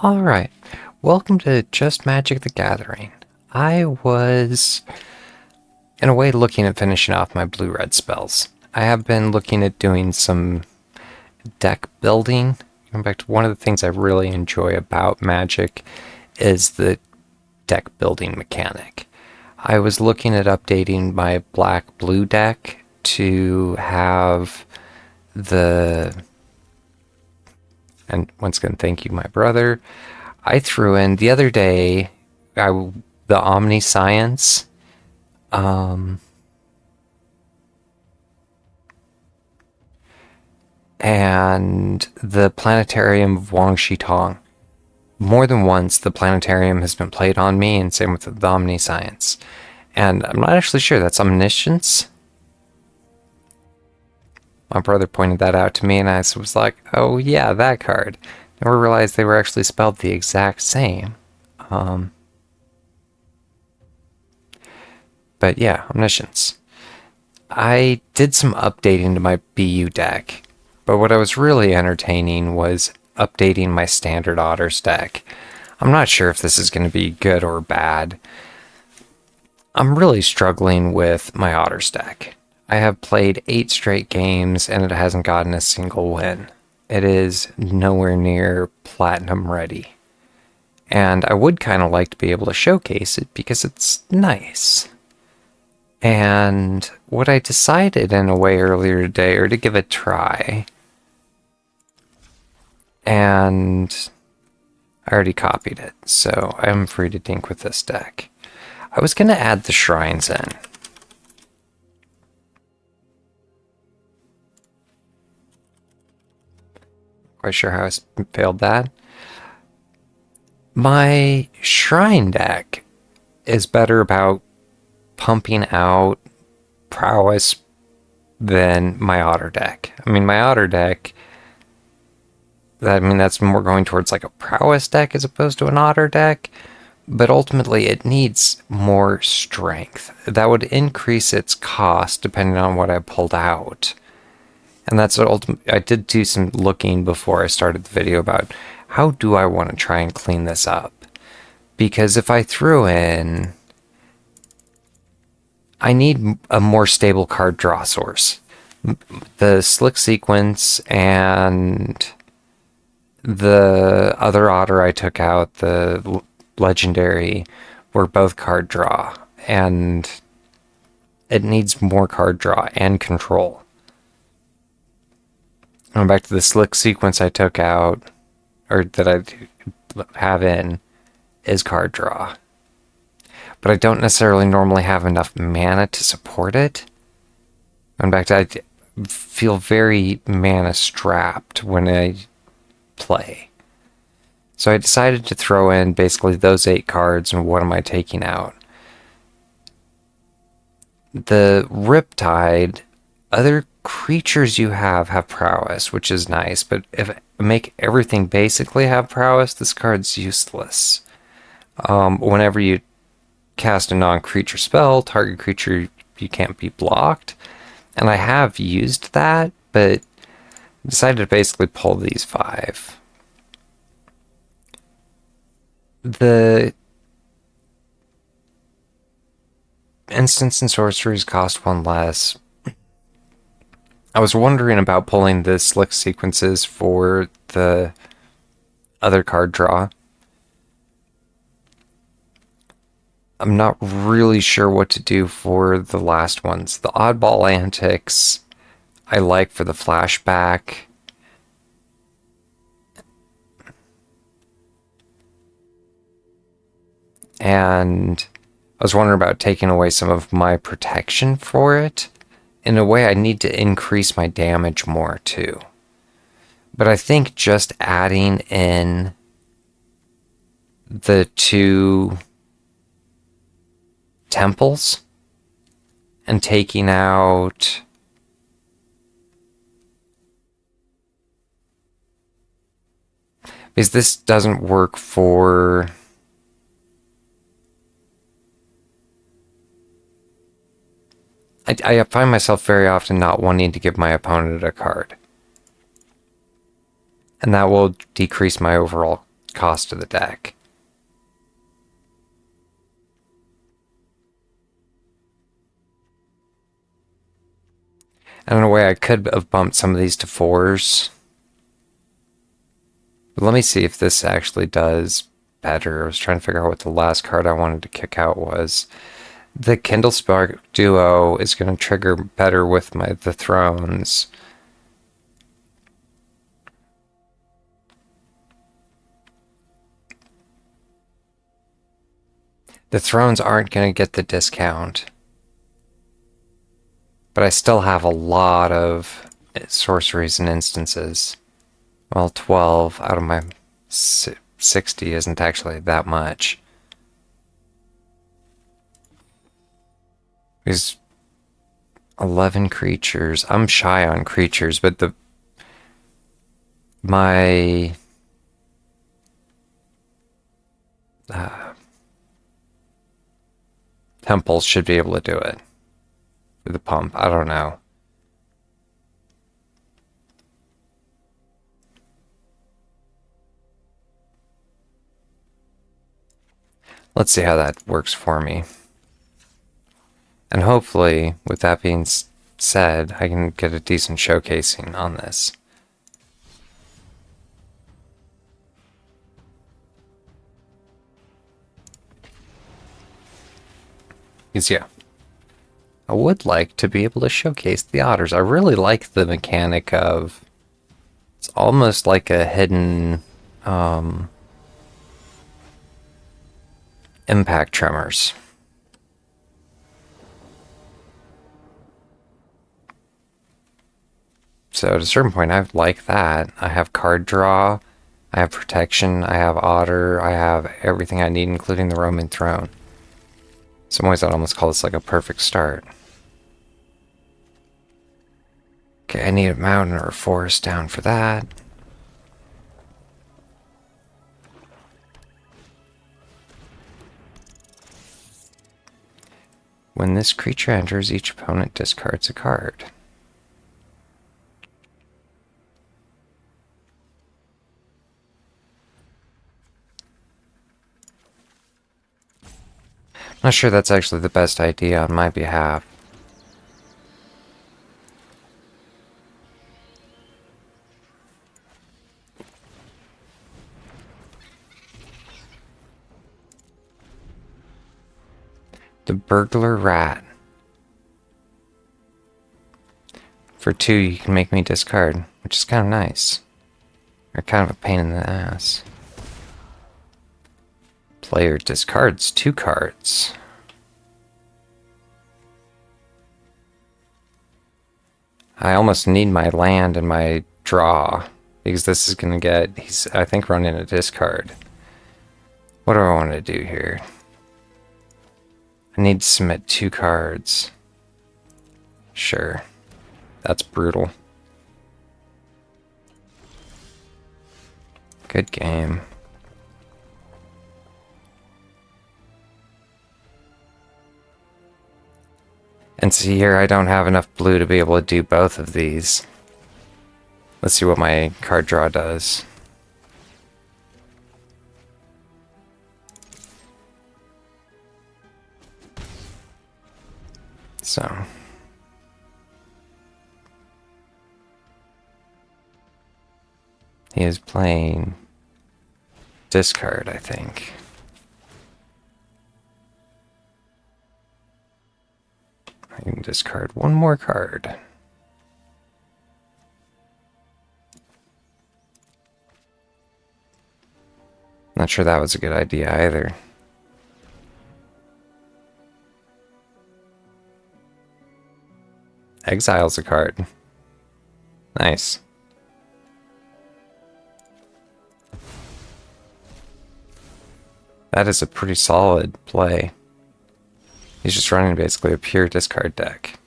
Alright, welcome to Just Magic the Gathering. I was, in a way, looking at finishing off my blue-red spells. I have been looking at doing some deck building. In fact, one of the things I really enjoy about Magic is the deck building mechanic. I was looking at updating my black-blue deck to have the... And once again, thank you, my brother. I threw in the other day the Omniscience. And the Planetarium of Wang Shitong. More than once, the Planetarium has been played on me, and same with the Omniscience. And I'm not actually sure, that's Omniscience? My brother pointed that out to me, and I was like, oh yeah, that card. Never realized they were actually spelled the exact same. But yeah, Omniscience. I did some updating to my BU deck, but what I was really entertaining was updating my standard Otters deck. I'm not sure if this is going to be good or bad. I'm really struggling with my Otters deck. I have played 8 straight games and it hasn't gotten a single win. It is nowhere near platinum ready. And I would kind of like to be able to showcase it because it's nice. And what I decided in a way earlier today, or to give it a try, and I already copied it, so I'm free to dink with this deck. I was going to add the shrines in. Quite sure how I failed that. My shrine deck is better about pumping out prowess than my Otter deck. I mean, my Otter deck, that's more going towards like a prowess deck as opposed to an Otter deck, but ultimately it needs more strength. That would increase its cost depending on what I pulled out. And that's what I did do some looking before I started the video about how do I want to try and clean this up. Because if I threw in... I need a more stable card draw source. The Slick Sequence and the other Otter I took out, the Legendary, were both card draw. And it needs more card draw and control. Going back to the Slick Sequence I took out, or that I have in, is card draw. But I don't necessarily normally have enough mana to support it. Going back to, I feel very mana strapped when I play. So I decided to throw in basically those 8 cards and what am I taking out. The Riptide, other creatures you have prowess, which is nice, but if I make everything basically have prowess, this card's useless. Whenever you cast a non-creature spell, target creature, you can't be blocked. And I have used that, but decided to basically pull these 5. The instants and sorceries cost 1 less. I was wondering about pulling the Slick Sequences for the other card draw. I'm not really sure what to do for the last ones. The Oddball Antics I like for the flashback. And I was wondering about taking away some of my protection for it. In a way, I need to increase my damage more too. But I think just adding in the 2 temples and taking out because this doesn't work for I find myself very often not wanting to give my opponent a card. And that will decrease my overall cost of the deck. And in a way, I could have bumped some of these to 4s. But let me see if this actually does better. I was trying to figure out what the last card I wanted to kick out was. The Kindle Spark Duo is going to trigger better with the Thrones. The Thrones aren't going to get the discount. But I still have a lot of sorceries and instances. Well, 12 out of my 60 isn't actually that much. There's 11 creatures. I'm shy on creatures, but my temples should be able to do it. With the pump, I don't know. Let's see how that works for me. And hopefully, with that being said, I can get a decent showcasing on this. Because, yeah, I would like to be able to showcase the Otters. I really like the mechanic of... It's almost like a hidden... impact tremors. So at a certain point, I like that. I have card draw, I have protection, I have Otter, I have everything I need, including the Roman throne. In some ways, I'd almost call this like a perfect start. Okay, I need a mountain or a forest down for that. When this creature enters, each opponent discards a card. Not sure that's actually the best idea on my behalf. The Burglar Rat. For 2, you can make me discard, which is kind of nice. Or kind of a pain in the ass. Player discards 2 cards. I almost need my land and my draw, because this is going to get, he's, I think, running a discard. What do I want to do here? I need to submit 2 cards. Sure. That's brutal. Good game. And see here, I don't have enough blue to be able to do both of these. Let's see what my card draw does. So. He is playing discard, I think. I can discard 1 more card. Not sure that was a good idea either. Exiles a card. Nice. That is a pretty solid play. He's just running basically a pure discard deck.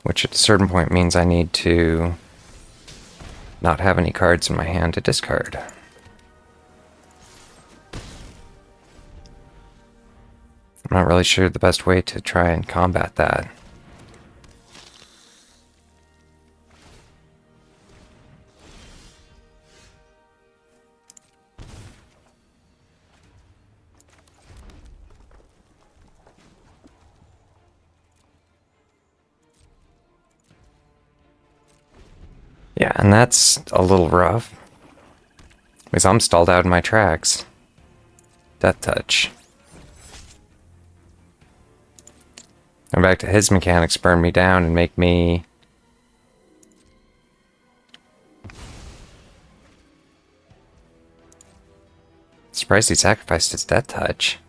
Which at a certain point means I need to not have any cards in my hand to discard. I'm not really sure the best way to try and combat that. Yeah, and that's a little rough. Because I'm stalled out in my tracks. Death touch. And back to his mechanics burn me down and make me... Surprised he sacrificed his death touch.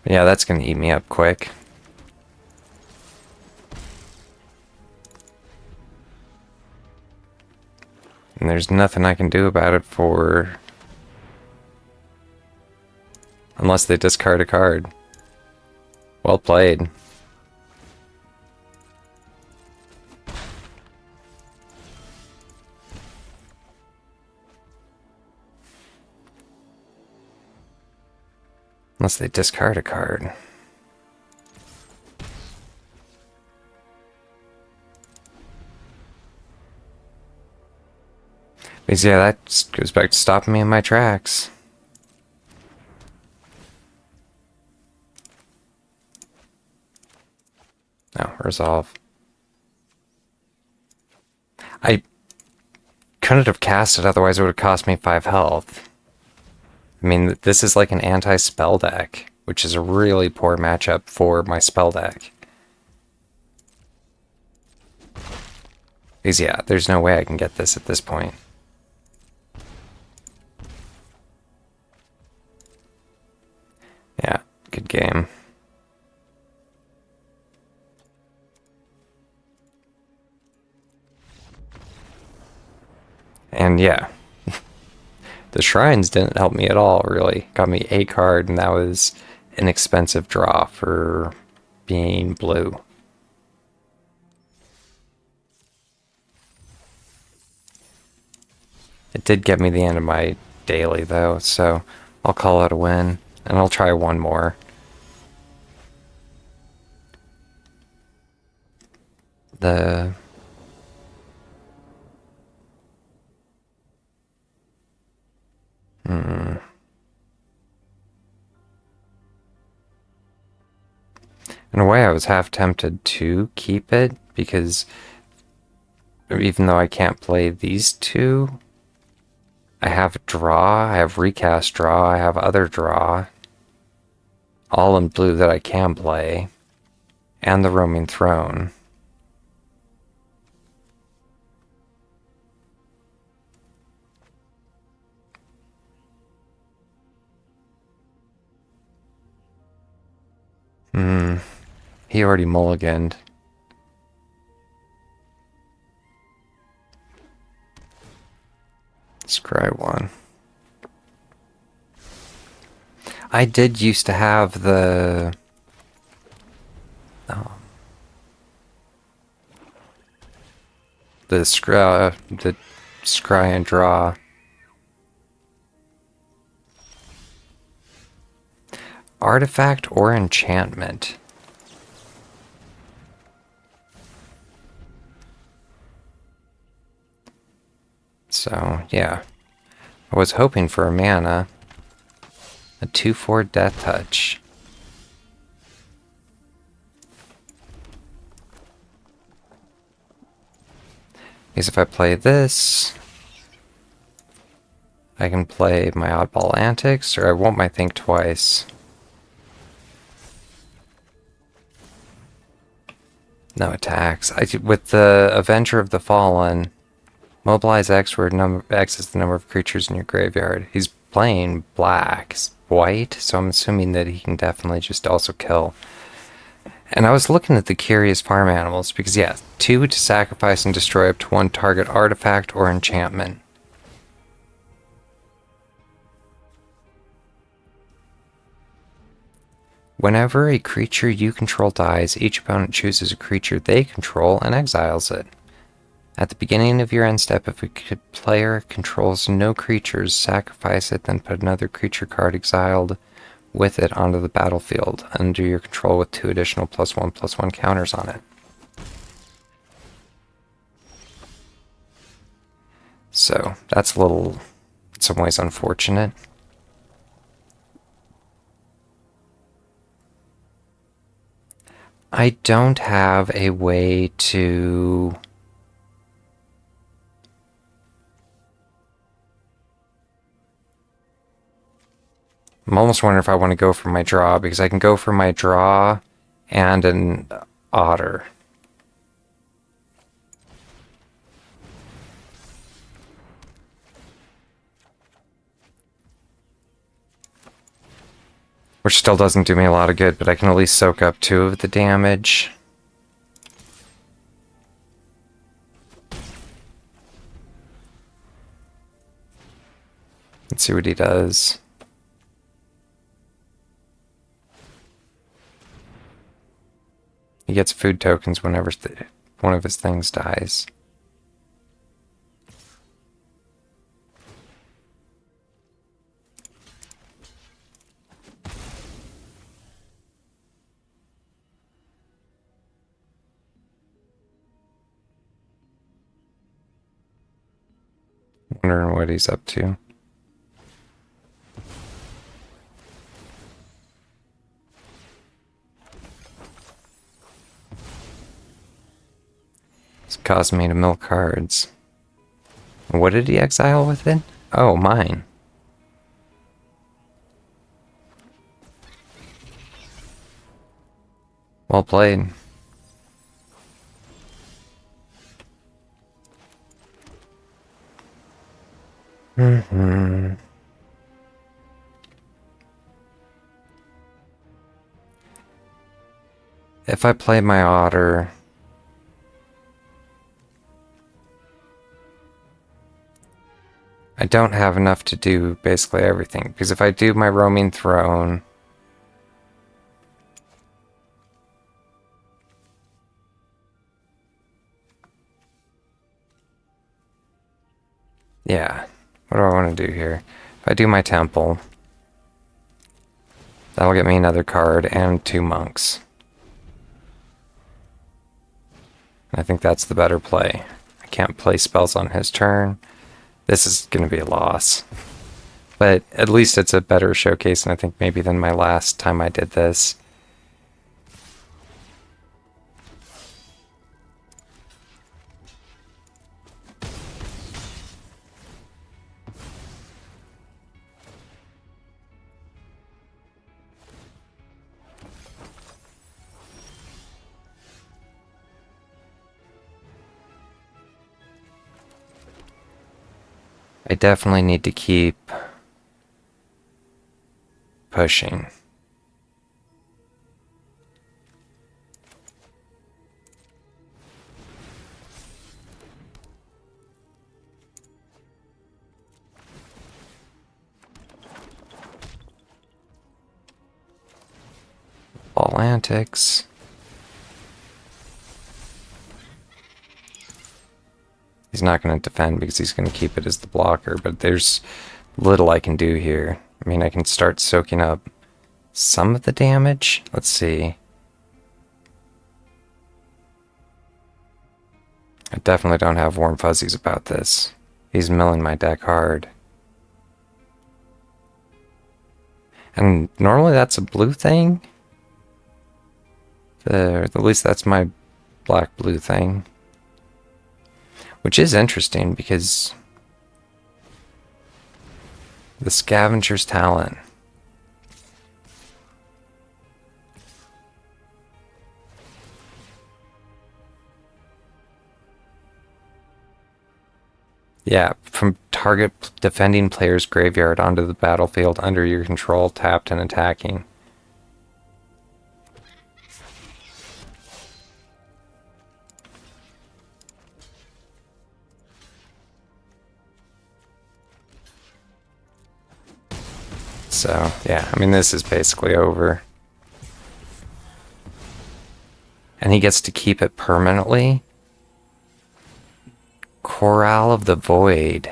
Yeah, that's gonna eat me up quick. And there's nothing I can do about it for... Unless they discard a card. Well played. Unless they discard a card. Because yeah, that goes back to stopping me in my tracks. No, resolve. I couldn't have cast it, otherwise it would have cost me 5 health. I mean, this is like an anti-spell deck, which is a really poor matchup for my spell deck. Because yeah, there's no way I can get this at this point. Yeah, good game. And yeah, the shrines didn't help me at all, really. Got me a card, and that was an expensive draw for being blue. It did get me the end of my daily, though, so I'll call it a win, and I'll try one more. The... In a way, I was half tempted to keep it, because even though I can't play these two, I have draw, I have recast draw, I have other draw, all in blue that I can play, and the roaming throne. He already mulliganed. Scry one. I did used to have the... the scry and draw. Artifact or enchantment. So, yeah. I was hoping for a mana. A 2/4 death touch. Because if I play this, I can play my oddball antics, or I won't my think twice. No attacks. With the Avenger of the Fallen, mobilize X, where X is the number of creatures in your graveyard. He's playing black, white, so I'm assuming that he can definitely just also kill. And I was looking at the curious farm animals, because yeah, 2 to sacrifice and destroy up to 1 target artifact or enchantment. Whenever a creature you control dies, each opponent chooses a creature they control and exiles it. At the beginning of your end step, if a player controls no creatures, sacrifice it, then put another creature card exiled with it onto the battlefield under your control with 2 additional +1/+1 counters on it. So that's a little, in some ways, unfortunate. I don't have a way to... I'm almost wondering if I want to go for my draw, because I can go for my draw and an Otter. Which still doesn't do me a lot of good, but I can at least soak up 2 of the damage. Let's see what he does. He gets food tokens whenever one of his things dies. Wondering what he's up to. It's causing me to mill cards. What did he exile with it? Oh, mine. Well played. If I play my Otter, I don't have enough to do basically everything, because if I do my roaming throne, yeah, what do I want to do here? If I do my temple, that'll get me another card and 2 monks. I think that's the better play. I can't play spells on his turn. This is going to be a loss. But at least it's a better showcase, and I think maybe than my last time I did this. I definitely need to keep pushing. Ball antics. He's not going to defend because he's going to keep it as the blocker, but there's little I can do here. I mean, I can start soaking up some of the damage. Let's see. I definitely don't have warm fuzzies about this. He's milling my deck hard. And normally that's a blue thing. At least that's my black-blue thing. Which is interesting because the Scavenger's Talent. Yeah, from target defending player's graveyard onto the battlefield under your control, tapped and attacking. So, yeah, I mean, this is basically over. And he gets to keep it permanently. Chorale of the Void.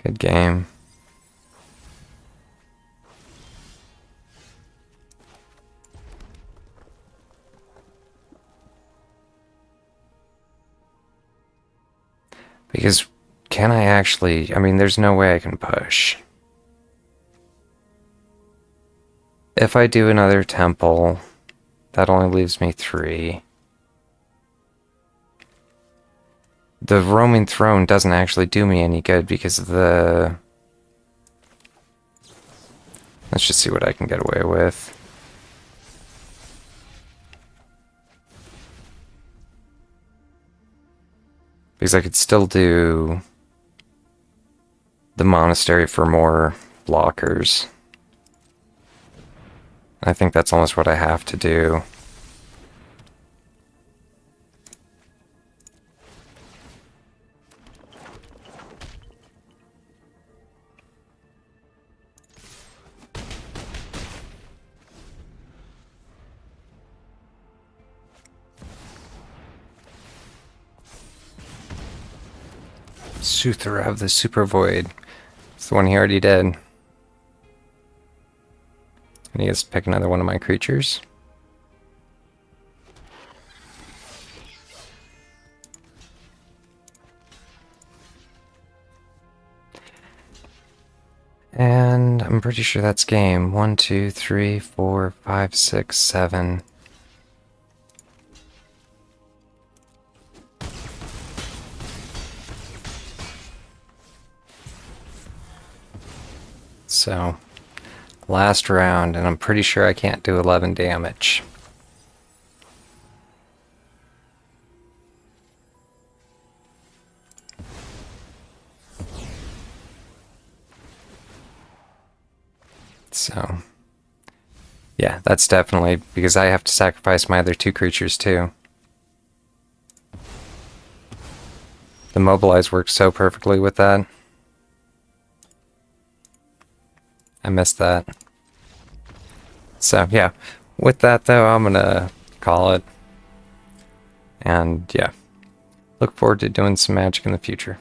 Good game. Because can I actually... I mean, there's no way I can push. If I do another temple, that only leaves me 3. The roaming throne doesn't actually do me any good because of the... Let's just see what I can get away with. Because I could still do the monastery for more blockers. I think that's almost what I have to do. Suther of the Super Void. It's the one he already did. And he gets to pick another one of my creatures. And I'm pretty sure that's game. 1, 2, 3, 4, 5, 6, 7. So, last round, and I'm pretty sure I can't do 11 damage. So, yeah, that's definitely because I have to sacrifice my other 2 creatures too. The mobilize works so perfectly with that. I missed that. So, yeah. With that, though, I'm gonna call it. And, yeah. Look forward to doing some Magic in the future.